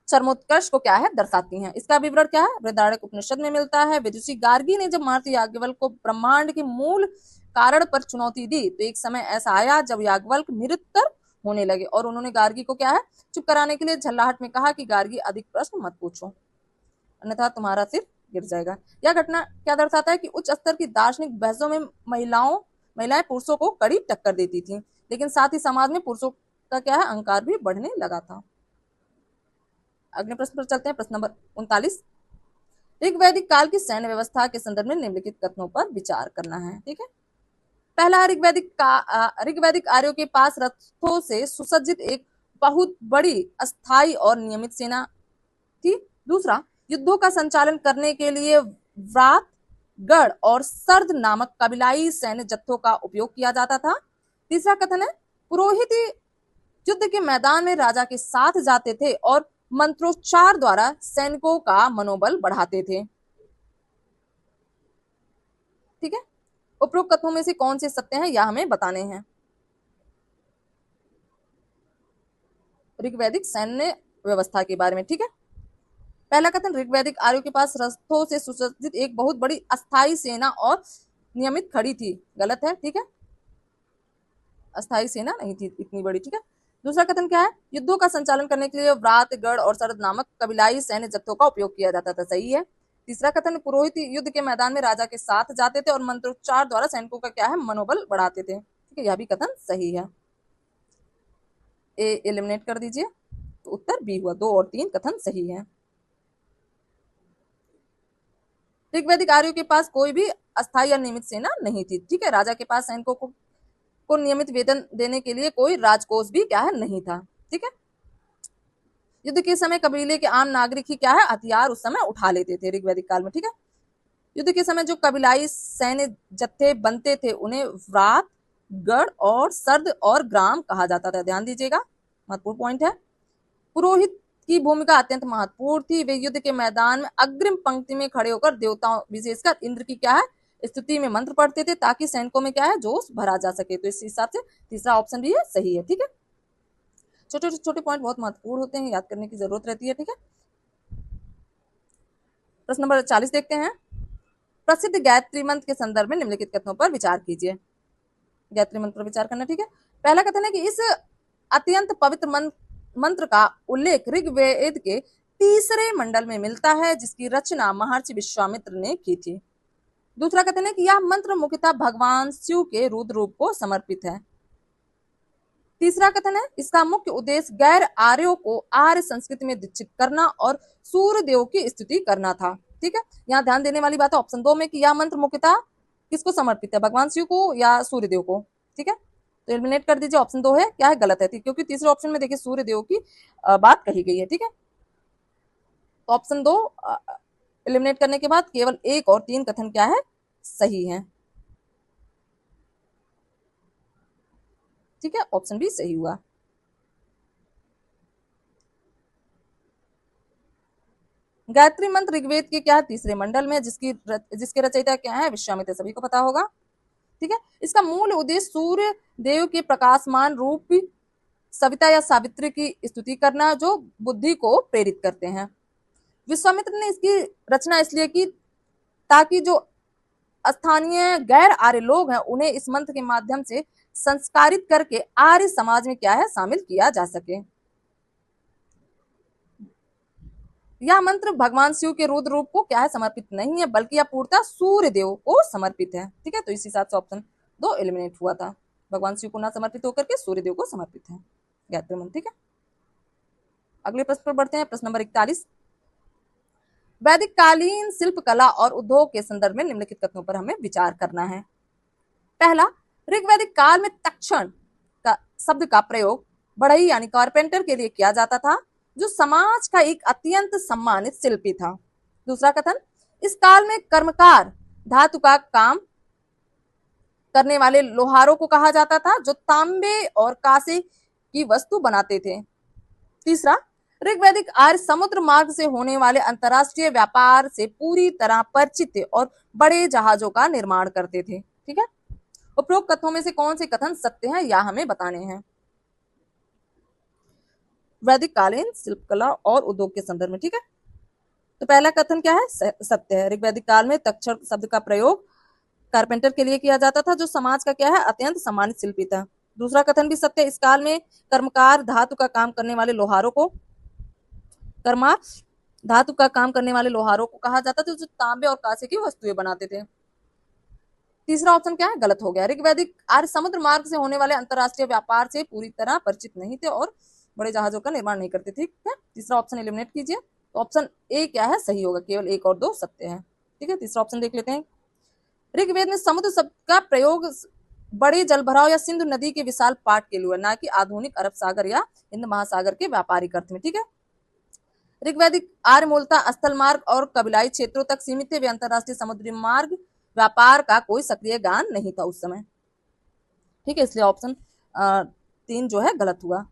चरमोत्कर्ष को क्या है, दर्शाती हैं। इसका विवरण क्या है, बृहदारण्यक उपनिषद में मिलता है। विदुषी गार्गी ने जब महर्षि याज्ञवल्क्य को ब्रह्मांड के मूल कारण पर चुनौती दी, तो एक समय ऐसा आया जब याज्ञवल्क्य निरुत्तर होने लगे और उन्होंने गार्गी को क्या है, चुप कराने के लिए झल्लाहट में कहा कि गार्गी, अधिक प्रश्न मत पूछो, अन्यथा तुम्हारा सिर गिर जाएगा। यह घटना क्या दर्शाता है कि उच्च स्तर की दार्शनिक बहसों में महिलाएं पुरुषों को कड़ी टक्कर देती थी, लेकिन साथ ही समाज में पुरुषों का क्या है, अहंकार भी बढ़ने लगा था। अगले प्रश्न पर चलते हैं, प्रश्न नंबर 39। ऋग्वैदिक काल की सैन्य व्यवस्था के संदर्भ में निम्नलिखित कथनों पर विचार करना है। ठीक है, पहला, ऋग्वैदिक आर्यों के पास रथों से सुसज्जित एक बहुत बड़ी अस्थायी और नियमित सेना थी। दूसरा, युद्धों का संचालन करने के लिए व्रात, गढ़ और सर्द नामक कबीलाई सैन्य जत्थों का उपयोग किया जाता था। तीसरा कथन है, पुरोहित युद्ध के मैदान में राजा के साथ जाते थे और मंत्रोच्चार द्वारा सैनिकों का मनोबल बढ़ाते थे। ठीक है, उपरोक्त कथनों में से कौन से सत्य हैं, यह हमें बताने हैं। ऋग्वैदिक सैन्य व्यवस्था के बारे में। ठीक है, पहला कथन, ऋग्वैदिक आर्यों के पास रथों से सुसज्जित एक बहुत बड़ी अस्थायी सेना और नियमित खड़ी थी, गलत है। ठीक है, अस्थायी सेना नहीं थी इतनी बड़ी। ठीक है, दूसरा कथन क्या है, युद्धों का संचालन करने के लिए व्रात, गढ़ और सरद नामक कबीलाई सैन्य जत्थों का उपयोग किया जाता था, सही है। तीसरा कथन, पुरोहित युद्ध के मैदान में राजा के साथ जाते थे और मंत्रोच्चार द्वारा सैनिकों का क्या है, मनोबल बढ़ाते थे। ठीक है, यह भी कथन सही है। ए एलिमिनेट कर दीजिए, तो उत्तर बी हुआ। 2 और 3 कथन सही है। ऋग्वैदिक आर्यों के पास कोई भी अस्थायी या नियमित सेना नहीं थी। ठीक है, राजा के पास सैनिकों को नियमित वेतन देने के लिए कोई राजकोष भी क्या है, नहीं था। ठीक है, युद्ध के समय कबीले के आम नागरिक ही क्या है, हथियार उस समय उठा लेते थे ऋग्वैदिक काल में। ठीक है, युद्ध के समय जो कबीलाई सैन्य जत्थे बनते थे उन्हें व्रात, गढ़ और सर्द और ग्राम कहा जाता था। ध्यान दीजिएगा, महत्वपूर्ण पॉइंट है। पुरोहित की भूमिका अत्यंत महत्वपूर्ण थी। वे युद्ध के मैदान में अग्रिम पंक्ति में खड़े होकर देवताओं, विशेषकर इंद्र की क्या है, स्तुति में मंत्र पढ़ते थे ताकि सैनिकों में क्या है, जोश भरा जा सके। तो इस हिसाब से तीसरा ऑप्शन भी है, सही है। ठीक है, छोटे छोटे पॉइंट बहुत महत्वपूर्ण होते हैं, याद करने की जरूरत रहती है। ठीक है, प्रश्न नंबर 40 देखते हैं। प्रसिद्ध गायत्री मंत्र के संदर्भ में निम्नलिखित कथनों पर विचार कीजिए। गायत्री मंत्र पर विचार करना। ठीक है, पहला कथन है कि इस अत्यंत पवित्र मंत्र का उल्लेख ऋग्वेद के तीसरे मंडल में मिलता है, जिसकी रचना महर्षि विश्वामित्र ने की थी। दूसरा कथन है कि यह मंत्र मुख्यतः भगवान शिव के रुद्र रूप को समर्पित है। तीसरा कथन है, इसका मुख्य उद्देश्य गैर आर्यों को आर्य संस्कृति में दीक्षित करना और सूर्य देव की स्तुति करना था। ठीक है, यहाँ ध्यान देने वाली बात है ऑप्शन 2 में कि यह मंत्र मुख्यतः किसको समर्पित है, भगवान शिव को या सूर्य देव को। ठीक है, तो एलिमिनेट कर दीजिए, ऑप्शन 2 है क्या है, गलत है, क्योंकि तीसरे ऑप्शन में देखिए सूर्य देव की बात कही गई है। ठीक है, तो ऑप्शन 2 एलिमिनेट करने के बाद केवल 1 और 3 कथन क्या है, सही है। ठीक है, ऑप्शन बी सही हुआ। गायत्री मंत्र ऋग्वेद के क्या तीसरे मंडल में, जिसके रचयिता क्या है, विश्वामित्र, सभी को पता होगा। ठीक है, इसका मूल उद्देश्य सूर्य देव के प्रकाशमान रूप सविता या सावित्री की स्तुति करना, जो बुद्धि को प्रेरित करते हैं। विश्वामित्र ने इसकी रचना इसलिए की ताकि जो स्थानीय गैर आर्य लोग हैं उन्हें इस मंत्र के माध्यम से संस्कारित करके आर्य समाज में क्या है, शामिल किया जा सके। यह मंत्र भगवान शिव के रुद्र रूप को क्या है, समर्पित नहीं है, बल्कि यह पूर्णतः सूर्य देव को समर्पित है। ठीक है, तो इस हिसाब से ऑप्शन 2 एलिमिनेट हुआ था, भगवान शिव को ना समर्पित होकर के सूर्य देव को समर्पित है गायत्री मंत्र। ठीक है, अगले प्रश्न पर बढ़ते हैं, प्रश्न नंबर 41। वैदिक कालीन शिल्प कला और उद्योग के संदर्भ में निम्नलिखित कथनों पर हमें विचार करना है। पहला, ऋग्वैदिक काल में तक्षण का शब्द का प्रयोग बढ़ई यानी कारपेंटर के लिए किया जाता था, जो समाज का एक अत्यंत सम्मानित शिल्पी था। दूसरा कथन, इस काल में कर्मकार धातु का काम करने वाले लोहारों को कहा जाता था, जो तांबे और कांसे की वस्तु बनाते थे। तीसरा, ऋग्वैदिक आर्य समुद्र मार्ग से होने वाले अंतरराष्ट्रीय व्यापार से पूरी तरह परिचित थे और बड़े जहाजों का निर्माण करते थे। ठीक है, उपरोक्त कथनों में से कौन से कथन सत्य हैं, या हमें बताने हैं। वैदिक कालीन शिल्पकला और उद्योग के संदर्भ में। ठीक है, तो पहला कथन क्या है, सत्य है। ऋग्वैदिक काल में तक्षण शब्द का प्रयोग कारपेंटर के लिए किया जाता था, जो समाज का क्या है, अत्यंत सम्मानित शिल्पी था। दूसरा कथन भी सत्य, इस काल में कर्मकार धातु का काम करने वाले लोहारों को कहा जाता था, जो तांबे और कांसे की वस्तुएं बनाते थे। तीसरा ऑप्शन क्या है, गलत हो गया। ऋग्वैदिक आर्य समुद्र मार्ग से होने वाले अंतरराष्ट्रीय व्यापार से पूरी तरह परिचित नहीं थे और बड़े जहाजों का निर्माण नहीं करते थे। ठीक है, तीसरा ऑप्शन एलिमिनेट कीजिए। तो ऑप्शन ए क्या है, सही होगा, केवल 1 और 2 सत्य है। ठीक है, तीसरा ऑप्शन देख लेते हैं। ऋग्वेद में समुद्र शब्द का प्रयोग बड़े जलभराव या सिंधु नदी के विशाल पाट के लिए, ना कि आधुनिक अरब सागर या हिंद महासागर के व्यापारिक अर्थ में। ठीक है, ऋग्वैदिक आर्य मूलतः स्थल मार्ग और कबीलाई क्षेत्रों तक सीमित थे। वे अंतरराष्ट्रीय समुद्री मार्ग व्यापार का कोई सक्रिय ज्ञान नहीं था उस समय। ठीक है, इसलिए ऑप्शन 3 जो है गलत हुआ।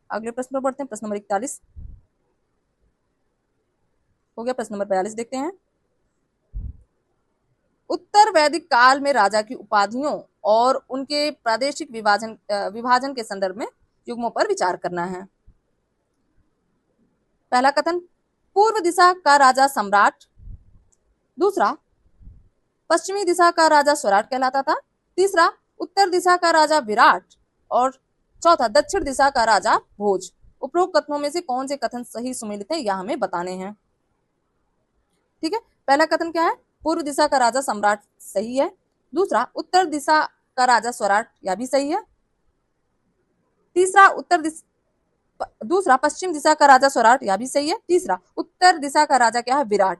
अगले प्रश्न पर बढ़ते हैं। प्रश्न नंबर 41 हो गया। प्रश्न नंबर 42 देखते हैं। उत्तर वैदिक काल में राजा की उपाधियों और उनके प्रादेशिक विभाजन के संदर्भ में युग्मों पर विचार करना है। पहला कथन, पूर्व दिशा का राजा सम्राट। दूसरा, पश्चिमी दिशा का राजा स्वराट कहलाता था। तीसरा, उत्तर दिशा का राजा विराट। और चौथा, दक्षिण दिशा का राजा भोज। उपरोक्त कथनों में से कौन से कथन सही सुमेलित है, यह हमें बताने हैं। ठीक है, पहला कथन क्या है, पूर्व दिशा का राजा सम्राट, सही है। दूसरा, उत्तर दिशा का राजा स्वराट, यह भी सही है। तीसरा, दूसरा, पश्चिम दिशा का राजा स्वराट, यह भी सही है। तीसरा, उत्तर दिशा का राजा क्या है, विराट,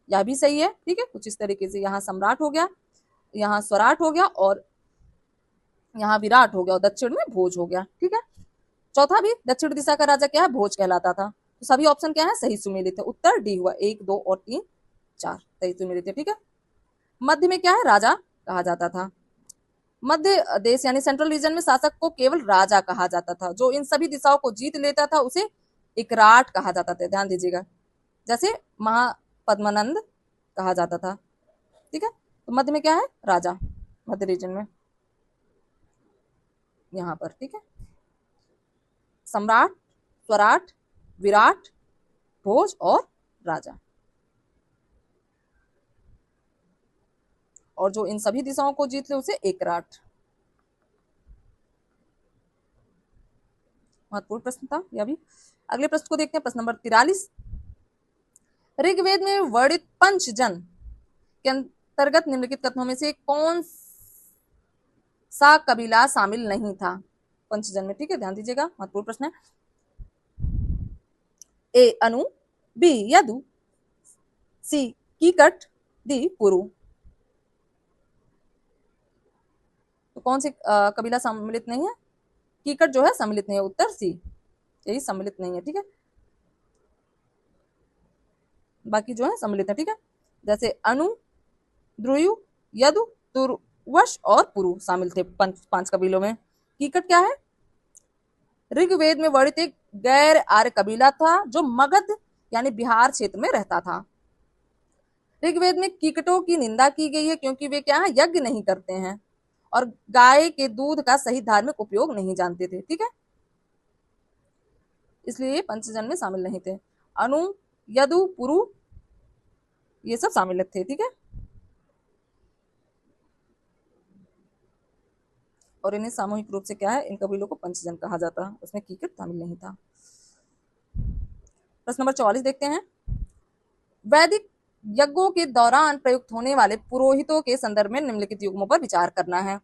यह भी सही है। ठीक है, कुछ इस तरीके से यहाँ सम्राट हो गया, यहाँ स्वराट हो गया और यहाँ विराट हो गया और दक्षिण में भोज हो गया। ठीक है, चौथा भी दक्षिण दिशा का राजा क्या है, भोज कहलाता था। तो सभी ऑप्शन क्या है, सही सुमेलित है। उत्तर डी हुआ, 1, 2 और 3, 4 सही सुमेलित है। ठीक है, मध्य में क्या है, राजा कहा जाता था। मध्य देश यानी सेंट्रल रीजन में शासक को केवल राजा कहा जाता था। जो इन सभी दिशाओं को जीत लेता था उसे इकराट कहा जाता था। ध्यान दीजिएगा, जैसे महापद्मानंद कहा जाता था। ठीक है, तो मध्य में क्या है, राजा, मध्य रीजन में यहाँ पर। ठीक है, सम्राट, स्वराट, विराट, भोज और राजा। और जो इन सभी दिशाओं को जीत ले उसे एकराट। महत्वपूर्ण प्रश्न था यह भी। अगले प्रश्न को देखते हैं। प्रश्न नंबर 43, ऋग्वेद में वर्णित पंचजन के अंतर्गत निम्नलिखित कथनों में से कौन सा कबीला शामिल नहीं था पंचजन में। ठीक है, ध्यान दीजिएगा, महत्वपूर्ण प्रश्न है। ए अनु, बी यदु, सी कीकट, डी पुरु। तो कौन सी कबीला सम्मिलित नहीं है, कीकट जो है सम्मिलित नहीं है, उत्तर सी, यही सम्मिलित नहीं है। ठीक है, बाकी जो है सम्मिलित है। ठीक है, जैसे अनु, ध्रुयु, यदु, तुर्वश और पुरु शामिल थे 5 कबीलों में। कीकट क्या है, ऋग्वेद में वर्णित एक गैर आर्य कबीला था जो मगध यानी बिहार क्षेत्र में रहता था। ऋग्वेद में कीकटों की निंदा की गई है क्योंकि वे क्या है, यज्ञ नहीं करते हैं और गाय के दूध का सही धार्मिक उपयोग नहीं जानते थे। ठीक है, इसलिए ये पंचजन में शामिल नहीं थे। अनु, यदु, पुरु ये सब शामिल थे। ठीक है, और इन्हें सामूहिक रूप से क्या है, इन कबीलों को पंचजन कहा जाता है, उसमें कीकट शामिल नहीं था। प्रश्न नंबर 44 देखते हैं। वैदिक यज्ञों के दौरान प्रयुक्त होने वाले पुरोहितों के संदर्भ में निम्नलिखित युग्मों पर विचार करना है।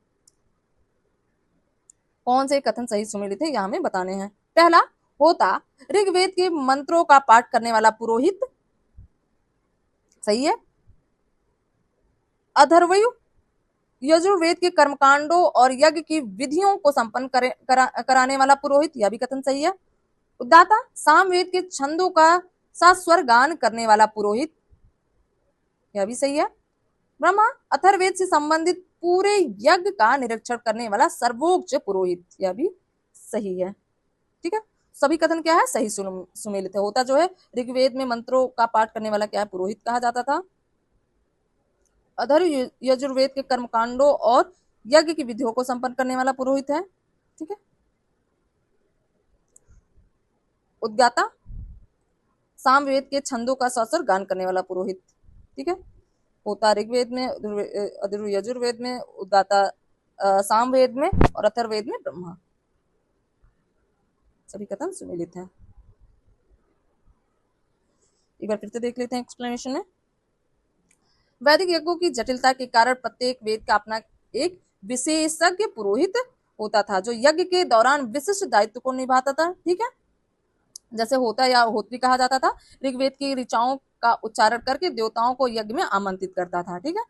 कौन से कथन सही सुमेलित है, यह हमें बताने हैं। पहला, होता ऋग्वेद के मंत्रों का पाठ करने वाला पुरोहित, सही है। अथर्वयु यजुर्वेद के कर्मकांडों और यज्ञ की विधियों को संपन्न कराने वाला पुरोहित, यह भी कथन सही है। उद्दाता सामवेद के छंदों का सास्वर गान करने वाला पुरोहित, यह भी सही है। ब्रह्मा अथर्ववेद से संबंधित पूरे यज्ञ का निरीक्षण करने वाला सर्वोच्च पुरोहित, यह भी सही है। ठीक है, सभी कथन क्या है, सही सुमेलित है। होता जो है ऋग्वेद में मंत्रों का पाठ करने वाला क्या है, पुरोहित कहा जाता था। अधर यजुर्वेद के कर्मकांडों और यज्ञ की विधियों को संपन्न करने वाला पुरोहित है। ठीक है, उद्गाता सामवेद के छंदों का सस्वर गान करने वाला पुरोहित। ठीक है, होता ऋग्वेद में, यजुर्वेद में, उद्गाता सामवेद में और अथर्ववेद में ब्रह्मा। सभी कथन सुमेलित हैं। एक बार फिर से देख लेते हैं एक्सप्लेनेशन में। वैदिक यज्ञों की जटिलता के कारण प्रत्येक वेद का अपना एक विशेषज्ञ पुरोहित होता था जो यज्ञ के दौरान विशिष्ट दायित्व को निभाता था। ठीक है, जैसे होता या होत्री कहा जाता था, ऋग्वेद की ऋचाओं का उच्चारण करके देवताओं को यज्ञ में आमंत्रित करता था। ठीक है,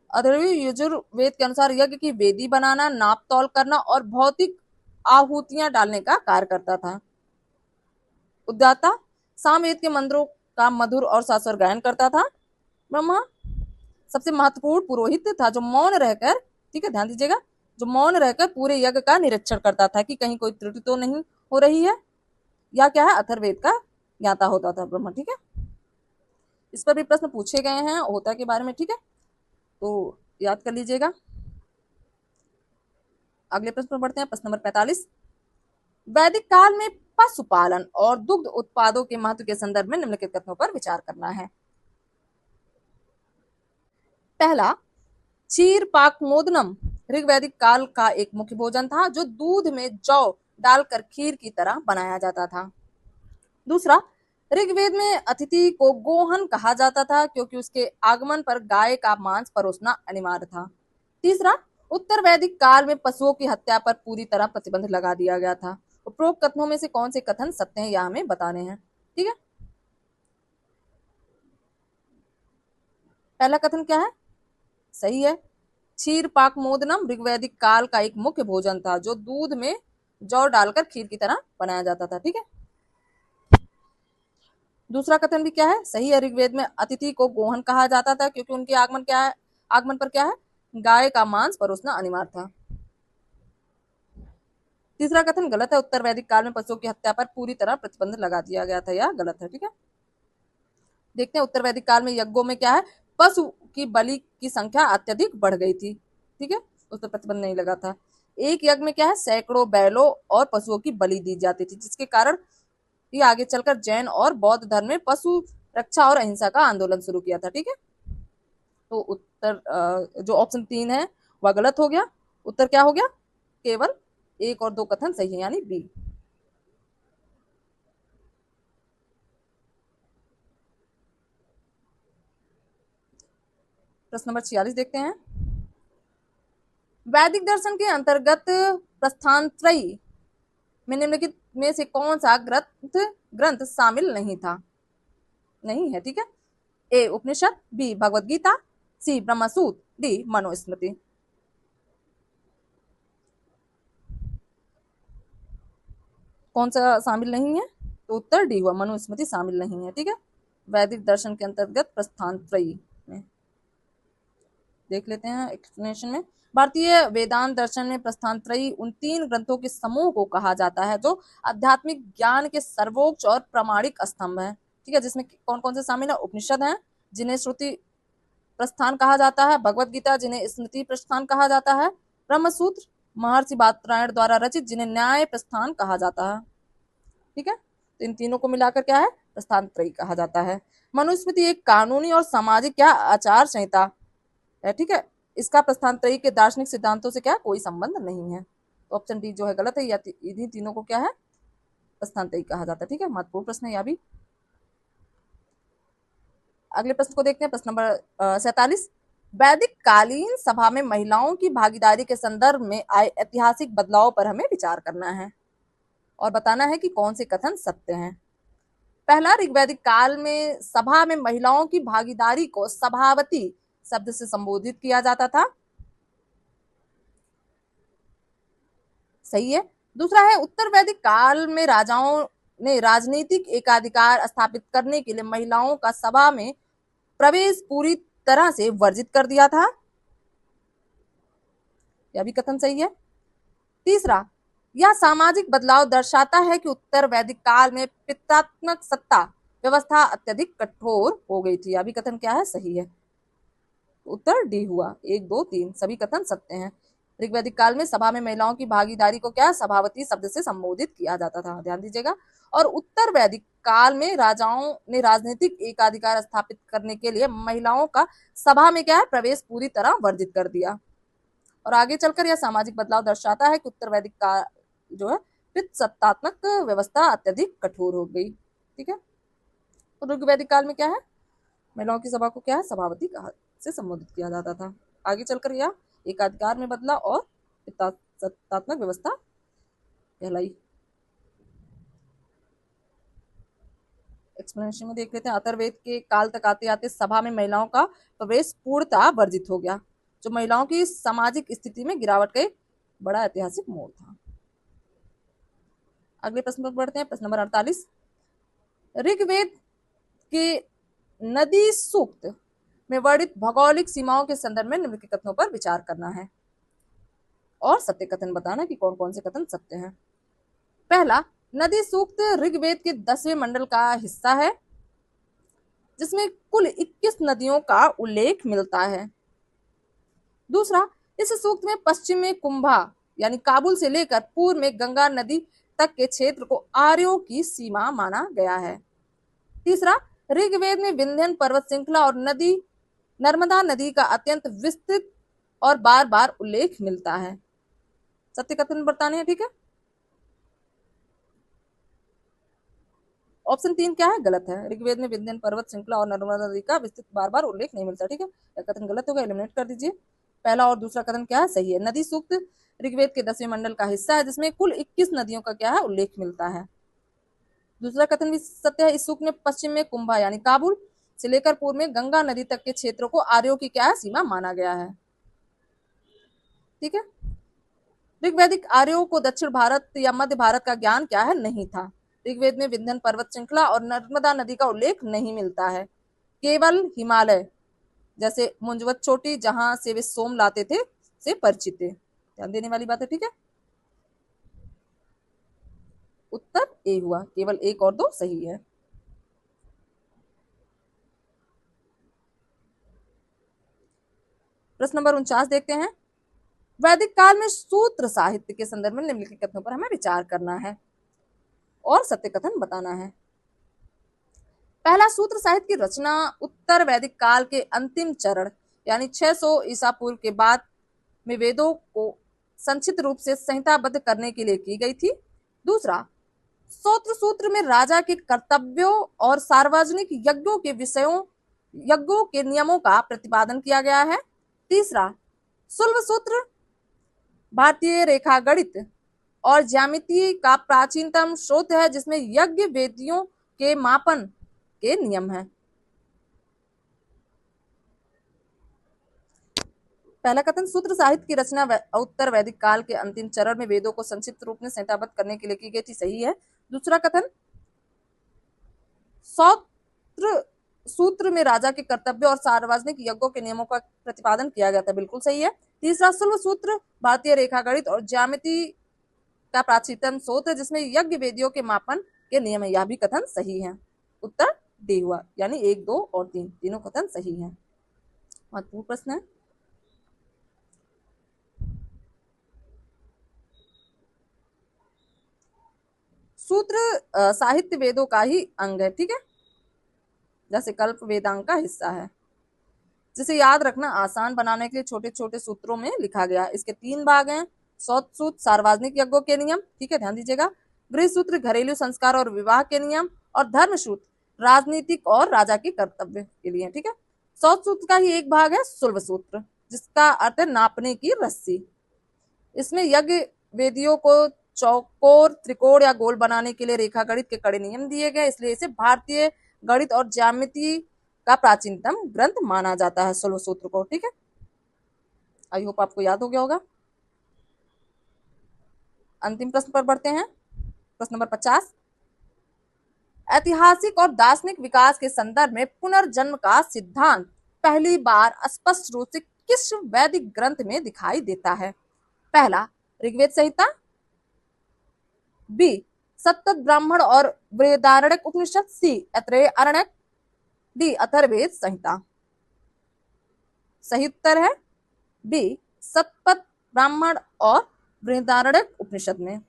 अथर्वणीय यजुर्वेद के अनुसार यज्ञ की वेदी बनाना, नाप तौल करना और भौतिक आहुतियां डालने का कार्य करता था। उद्गाता सामवेद के मंत्रों का मधुर और शास्त्र गायन करता था। ब्रह्मा सबसे महत्वपूर्ण पुरोहित था जो मौन रहकर, ठीक है ध्यान दीजिएगा, जो मौन रहकर पूरे यज्ञ का निरीक्षण करता था कि कहीं कोई त्रुटि तो नहीं हो रही है, या क्या है अथर्ववेद का ज्ञाता होता था ब्रह्मा। ठीक है, इस पर भी प्रश्न पूछे गए हैं होता के बारे में। ठीक है, तो याद कर लीजिएगा। अगले प्रश्न पर बढ़ते हैं, प्रश्न नंबर 45। वैदिक काल में पशुपालन और दुग्ध उत्पादों के महत्व के संदर्भ में निम्नलिखित कथनों पर विचार करना है। पहला, क्षीर पाक मोदनम ऋग्वैदिक काल का एक मुख्य भोजन था जो दूध में जौ डालकर खीर की तरह बनाया जाता था। दूसरा, ऋग्वेद में अतिथि को गोहन कहा जाता था क्योंकि उसके आगमन पर गाय का मांस परोसना अनिवार्य था। तीसरा, उत्तर वैदिक काल में पशुओं की हत्या पर पूरी तरह प्रतिबंध लगा दिया गया था। उपरोक्त कथनों में से कौन से कथन सत्य हैं यह हमें बताने हैं। ठीक है, पहला कथन क्या है, सही है, क्षीर पाक मोदनम ऋग्वैदिक काल का एक मुख्य भोजन था जो दूध में जौ डालकर खीर की तरह बनाया जाता था। ठीक है, दूसरा कथन भी क्या है, सही है, ऋग्वेद में अतिथि को गोहन कहा जाता था क्योंकि उनके आगमन पर क्या है, गाय का मांस परोसना अनिवार्य था। तीसरा कथन गलत है, उत्तर वैदिक काल में पशुओं की हत्या पर पूरी तरह प्रतिबंध लगा दिया गया था, यह गलत है। ठीक है, देखते हैं उत्तर वैदिक काल में यज्ञों में क्या है, पशु की बलि की संख्या अत्यधिक बढ़ गई थी। ठीक है, उस पर प्रतिबंध नहीं लगा था। एक यज्ञ में क्या है, सैकड़ों बैलों और पशुओं की बलि दी जाती थी जिसके कारण ये आगे चलकर जैन और बौद्ध धर्म में पशु रक्षा और अहिंसा का आंदोलन शुरू किया था। ठीक है, तो उत्तर जो ऑप्शन 3 है वह गलत हो गया। उत्तर क्या हो गया, केवल 1 और 2 कथन सही है, यानी बी। प्रश्न नंबर 46 देखते हैं। वैदिक दर्शन के अंतर्गत प्रस्थानत्रयी में निम्नलिखित में से कौन सा ग्रंथ शामिल नहीं है। ठीक है, ए उपनिषद, बी भगवत गीता, सी ब्रह्मसूत्र, डी मनुस्मृति। कौन सा शामिल नहीं है, तो उत्तर डी हुआ, मनुस्मृति शामिल नहीं है। ठीक है, वैदिक दर्शन के अंतर्गत प्रस्थानत्रयी में देख लेते हैं एक्सप्लेनेशन में। भारतीय वेदांत दर्शन में प्रस्थानत्रयी उन 3 ग्रंथों के समूह को कहा जाता है जो आध्यात्मिक ज्ञान के सर्वोच्च और प्रामाणिक स्तंभ है। ठीक है, जिसमें कौन कौन से शामिल है, उपनिषद हैं जिन्हें श्रुति प्रस्थान कहा जाता है, भगवत गीता जिन्हें स्मृति प्रस्थान कहा जाता है, ब्रह्मसूत्र महर्षि बादरायण द्वारा रचित जिन्हें न्याय प्रस्थान कहा जाता है। ठीक है, तो इन तीनों को मिलाकर क्या है, प्रस्थानत्रयी कहा जाता है। मनुस्मृति एक कानूनी और सामाजिक क्या आचार संहिता है। ठीक है, इसका प्रस्थानत्रयी के दार्शनिक सिद्धांतों से क्या कोई संबंध नहीं है, तो ऑप्शन डी जो है गलत है, या इन्हीं तीनों को क्या है, प्रस्थानत्रयी कहा जाता है। ठीक है, महत्वपूर्ण प्रश्न है यह भी। अगले प्रश्न को देखते हैं, प्रश्न नंबर 47। वैदिक कालीन सभा में महिलाओं की भागीदारी के संदर्भ में आए ऐतिहासिक बदलाव पर हमें विचार करना है और बताना है कि कौन से कथन सत्य हैं। पहला, ऋग्वैदिक काल में सभा में महिलाओं की भागीदारी को सभावती शब्द से संबोधित किया जाता था, सही है। दूसरा है, उत्तर वैदिक काल में राजाओं ने राजनीतिक एकाधिकार स्थापित करने के लिए महिलाओं का सभा में प्रवेश पूरी तरह से वर्जित कर दिया था, यह भी कथन सही है। तीसरा, यह सामाजिक बदलाव दर्शाता है कि उत्तर वैदिक काल में पितृत्वात्मक सत्ता व्यवस्था अत्यधिक कठोर हो गई थी, यह भी कथन क्या है, सही है। उत्तर डी हुआ, 1 2 3 सभी कथन सत्य हैं। ऋग्वैदिक काल में सभा में महिलाओं की भागीदारी को क्या सभावती शब्द से संबोधित किया जाता था, ध्यान दीजिएगा। और उत्तर वैदिक काल में राजाओं ने राजनीतिक एकाधिकार स्थापित करने के लिए महिलाओं का सभा में क्या है प्रवेश पूरी तरह वर्जित कर दिया। और आगे चलकर यह सामाजिक बदलाव दर्शाता है कि उत्तर वैदिक का जो है पितृसत्तात्मक व्यवस्था अत्यधिक कठोर हो गई। ठीक है, तो ऋग्वैदिक काल में क्या है, महिलाओं की सभा को क्या है, सभावती कहा से संबोधित किया जाता था। आगे चलकर यह एकाधिकार में बदला और पितृसत्तात्मक व्यवस्था कहलाई। एक्सप्लेनेशन में देख लेते हैं। अथर्ववेद के काल तक आते आते सभा में महिलाओं का प्रवेश पूर्णतः वर्जित हो गया, जो महिलाओं की सामाजिक स्थिति में गिरावट का बड़ा ऐतिहासिक मोड़ था। अगले प्रश्न पर बढ़ते हैं, प्रश्न नंबर 48। ऋग्वेद के नदी सूक्त में वर्णित भौगोलिक सीमाओं के संदर्भ में निम्नलिखित कथनों पर विचार करना है और सत्य कथन बताना कि कौन कौन से कथन सत्य हैं। पहला, नदी सूक्त ऋग्वेद के 10वें मंडल का हिस्सा है, जिसमें कुल 21 नदियों का उल्लेख मिलता है। दूसरा, इस सूक्त में पश्चिम में कुंभा यानी काबुल से लेकर पूर्व में गंगा नदी तक के क्षेत्र को आर्यों की सीमा माना गया है। तीसरा, ऋग्वेद में विंध्यन पर्वत श्रृंखला और नर्मदा नदी का अत्यंत विस्तृत और बार बार उल्लेख मिलता है। सत्य कथन बताने हैं। ठीक है, ऑप्शन 3 क्या है, गलत है। ऋग्वेद में विंध्यन पर्वत श्रृंखला और नर्मदा नदी का विस्तृत बार बार उल्लेख नहीं मिलता। ठीक है, यह कथन गलत होगा, एलिमिनेट कर दीजिए। पहला और दूसरा कथन क्या है, सही है। नदी सूक्त ऋग्वेद के 10वें मंडल का हिस्सा है, जिसमें कुल 21 नदियों का क्या है, उल्लेख मिलता है। दूसरा कथन भी सत्य है। इस सूक्त में पश्चिम में कुंभा यानी काबुल से लेकर पूर्व में गंगा नदी तक के क्षेत्रों को आर्यों की क्या है, सीमा माना गया है। ठीक है, ऋग्वैदिक आर्यों को दक्षिण भारत या मध्य भारत का ज्ञान क्या है, नहीं था। ऋग्वेद में विंध्यन पर्वत श्रृंखला और नर्मदा नदी का उल्लेख नहीं मिलता है। केवल हिमालय जैसे मुंजवत चोटी जहां से वे सोम लाते थे से परिचित थे। ध्यान देने वाली बात है। ठीक है, उत्तर ए हुआ, केवल 1 और 2 सही है। प्रश्न नंबर 49 देखते हैं। वैदिक काल में सूत्र साहित्य के संदर्भ में निम्नलिखित कथनों पर हमें विचार करना है और सत्य कथन बताना है। पहला, सूत्र साहित्य की रचना उत्तर वैदिक काल के अंतिम चरण यानी 600 ईसा पूर्व के बाद में वेदों को संक्षिप्त रूप से संहिताबद्ध करने के लिए की गई थी। दूसरा, स्तोत्र सूत्र में राजा के कर्तव्यों और सार्वजनिक यज्ञों के नियमों का प्रतिपादन किया गया है। तीसरा, शुल्ब सूत्र भारतीय रेखा गणित और ज्यामिति का प्राचीनतम स्रोत है, जिसमें यज्ञ वेदियों के मापन के नियम है। पहला कथन, सूत्र साहित्य की रचना उत्तर वैदिक काल के अंतिम चरण में वेदों को संक्षिप्त रूप में संहिताबद्ध करने के लिए की गई थी, सही है। दूसरा कथन, स्तोत्र सूत्र में राजा के कर्तव्य और सार्वजनिक यज्ञों के नियमों का प्रतिपादन किया गया था, बिल्कुल सही है। तीसरा, शुल्ब सूत्र भारतीय रेखा गणित और ज्यामिति का प्राचीनतम स्रोत है, जिसमें यज्ञ वेदियों के मापन के नियम है, यह भी कथन सही है। उत्तर डी हुआ, यानी 1, 2 और 3 तीनों कथन सही है। महत्वपूर्ण प्रश्न है। सूत्र साहित्य वेदों का ही अंग है। ठीक है, जैसे कल्प वेदांग का हिस्सा है, जिसे याद रखना आसान बनाने के लिए छोटे छोटे सूत्रों में लिखा गया। इसके 3 भाग हैं। सौत सूत्र सार्वजनिक यज्ञों के नियम, ठीक है, ध्यान दीजिएगा। गृह सूत्र घरेलू संस्कार और विवाह के नियम, और धर्म सूत्र राजनीतिक और राजा के कर्तव्य के लिए। ठीक है, सौत सूत्र का ही एक भाग है शुल्ब सूत्र, जिसका अर्थ है नापने की रस्सी। इसमें यज्ञ वेदियों को चौकोर, त्रिकोण या गोल बनाने के लिए रेखा गणित के कड़े नियम दिए गए, इसलिए इसे भारतीय गणित और ज्यामिति का प्राचीनतम ग्रंथ माना जाता है, शुल्ब सूत्र को। ठीक है, आई होप आपको याद हो गया होगा। अंतिम प्रश्न पर बढ़ते हैं, प्रश्न नंबर 50। ऐतिहासिक और दार्शनिक विकास के संदर्भ में पुनर्जन्म का सिद्धांत पहली बार स्पष्ट रूप से किस वैदिक ग्रंथ में दिखाई देता है? पहला, ऋग्वेद संहिता, बी सप्तद ब्राह्मण और बृहदारण्यक उपनिषद, सी ऐतरेय अरण्यक, डी अथर्ववेद संहिता। सही उत्तर है बी सप्तद ब्राह्मण और बृहदारण्यक उपनिषद में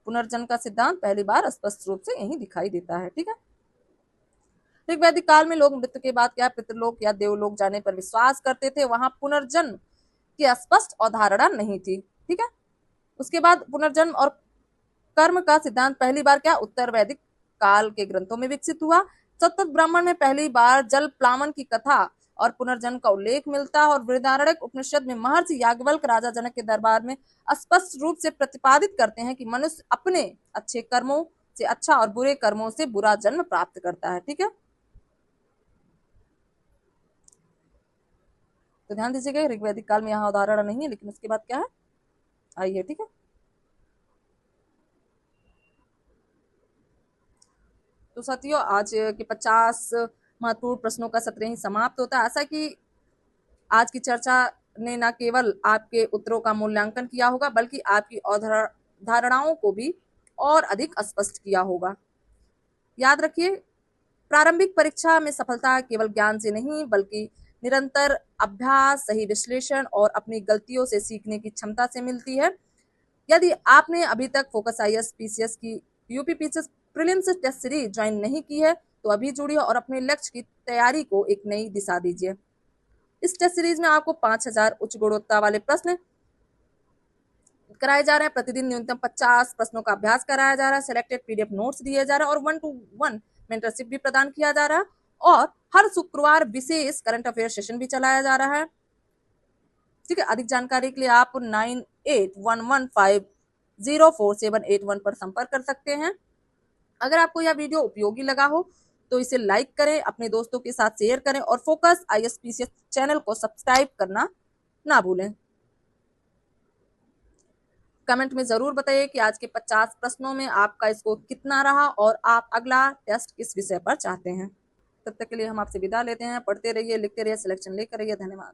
पुनर्जन्म का सिद्धांत पहली बार स्पष्ट रूप से यही दिखाई देता है। ठीक है, ऋग्वैदिक काल में लोग मृत्यु के बाद क्या पितृलोक या देवलोक जाने पर विश्वास करते थे। वहां पुनर्जन्म की स्पष्ट अवधारणा नहीं थी। ठीक है, उसके बाद पुनर्जन्म और कर्म का सिद्धांत पहली बार क्या उत्तर वैदिक काल के ग्रंथों में विकसित हुआ। सतत ब्राह्मण में पहली बार जल प्लावन की कथा और पुनर्जन्म का उल्लेख मिलता है और बृहदारण्यक उपनिषद में महर्षि याज्ञवल्क्य राजा जनक के दरबार में स्पष्ट रूप से प्रतिपादित करते हैं कि मनुष्य अपने अच्छे कर्मों से अच्छा और बुरे कर्मों से बुरा जन्म प्राप्त करता है। ठीक है, तो ध्यान दीजिएगा ऋग्वैदिक काल में यहाँ उदाहरण नहीं है, लेकिन उसके बाद क्या है आइए। ठीक है, तो साथियों आज के 50 महत्वपूर्ण प्रश्नों का सत्र ही समाप्त होता है। ऐसा कि आज की चर्चा ने न केवल आपके उत्तरों का मूल्यांकन किया होगा बल्कि आपकी अवधारणाओं को भी और अधिक स्पष्ट किया होगा। याद रखिए, प्रारंभिक परीक्षा में सफलता केवल ज्ञान से नहीं बल्कि निरंतर अभ्यास, सही विश्लेषण और अपनी गलतियों से सीखने की क्षमता से मिलती है। यदि आपने अभी तक फोकस IAS PCS की UPPCS prelims test series join नहीं की है तो अभी जुड़िए और अपने लक्ष्य की तैयारी को एक नई दिशा दीजिए। इस टेस्ट सीरीज में आपको 5000 उच्च गुणवत्ता वाले प्रश्न कराए जा रहे हैं। प्रतिदिन न्यूनतम 50 प्रश्नों का अभ्यास कराया जा रहा है। सिलेक्टेड PDF नोट्स दिए जा रहे हैं और 1-to-1 मेंटरशिप भी प्रदान किया जा रहा है और हर शुक्रवार विशेष करंट अफेयर सेशन भी चलाया जा रहा है। ठीक है, अधिक जानकारी के लिए आप 9811504781 पर संपर्क कर सकते हैं। अगर आपको यह वीडियो उपयोगी लगा हो तो इसे लाइक करें, अपने दोस्तों के साथ शेयर करें और फोकस IAS PCS चैनल को सब्सक्राइब करना ना भूलें। कमेंट में जरूर बताइए कि आज के 50 प्रश्नों में आपका स्कोर कितना रहा और आप अगला टेस्ट किस विषय पर चाहते हैं। तब तक के लिए हम आपसे विदा लेते हैं। पढ़ते रहिए, लिखते रहिए, सिलेक्शन लेकर रहिए। धन्यवाद।